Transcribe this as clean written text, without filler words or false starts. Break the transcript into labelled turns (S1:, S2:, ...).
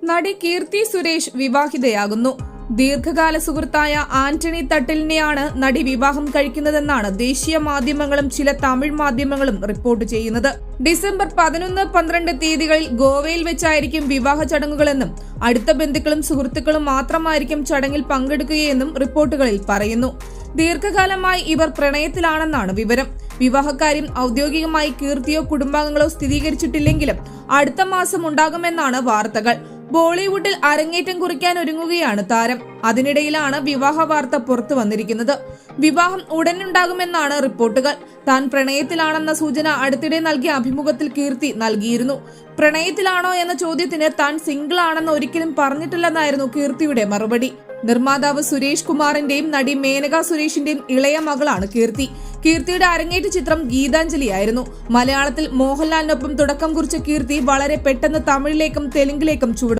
S1: നടി കീർത്തി സുരേഷ് വിവാഹിതയാകുന്നു. ദീർഘകാല സുഹൃത്തായ ആന്റണി തട്ടിലിനെയാണ് നടി വിവാഹം കഴിക്കുന്നതെന്നാണ് ദേശീയ മാധ്യമങ്ങളും ചില തമിഴ് മാധ്യമങ്ങളും റിപ്പോർട്ട് ചെയ്യുന്നത്. ഡിസംബർ 11, 12 തീയതികളിൽ ഗോവയിൽ വെച്ചായിരിക്കും വിവാഹ ചടങ്ങുകളെന്നും അടുത്ത ബന്ധുക്കളും സുഹൃത്തുക്കളും മാത്രമായിരിക്കും ചടങ്ങിൽ പങ്കെടുക്കുകയെന്നും റിപ്പോർട്ടുകളിൽ പറയുന്നു. ദീർഘകാലമായി ഇവർ പ്രണയത്തിലാണെന്നാണ് വിവരം. വിവാഹക്കാര്യം ഔദ്യോഗികമായി കീർത്തിയോ കുടുംബാംഗങ്ങളോ സ്ഥിരീകരിച്ചിട്ടില്ലെങ്കിലും അടുത്ത മാസം ഉണ്ടാകുമെന്നാണ് വാർത്തകൾ. ബോളിവുഡിൽ അരങ്ങേറ്റം കുറിക്കാൻ ഒരുങ്ങുകയാണ് താരം. അതിനിടയിലാണ് വിവാഹ വാർത്ത പുറത്തു വന്നിരിക്കുന്നത്. വിവാഹം ഉടനുണ്ടാകുമെന്നാണ് റിപ്പോർട്ടുകൾ. താൻ പ്രണയത്തിലാണെന്ന സൂചന അടുത്തിടെ നൽകിയ അഭിമുഖത്തിൽ കീർത്തി നൽകിയിരുന്നു. പ്രണയത്തിലാണോ എന്ന ചോദ്യത്തിന് താൻ സിംഗിൾ ആണെന്ന് ഒരിക്കലും പറഞ്ഞിട്ടില്ലെന്നായിരുന്നു കീർത്തിയുടെ മറുപടി. നിർമ്മാതാവ് സുരേഷ് കുമാറിന്റെയും നടി മേനക സുരേഷിന്റെയും ഇളയ മകളാണ് കീർത്തി. കീർത്തിയുടെ അരങ്ങേറ്റ ചിത്രം ഗീതാഞ്ജലിയായിരുന്നു. മലയാളത്തിൽ മോഹൻലാലിനൊപ്പം തുടക്കം കുറിച്ച കീർത്തി വളരെ പെട്ടെന്ന് തമിഴിലേക്കും തെലുങ്കിലേക്കും ചുവടുവെച്ചു.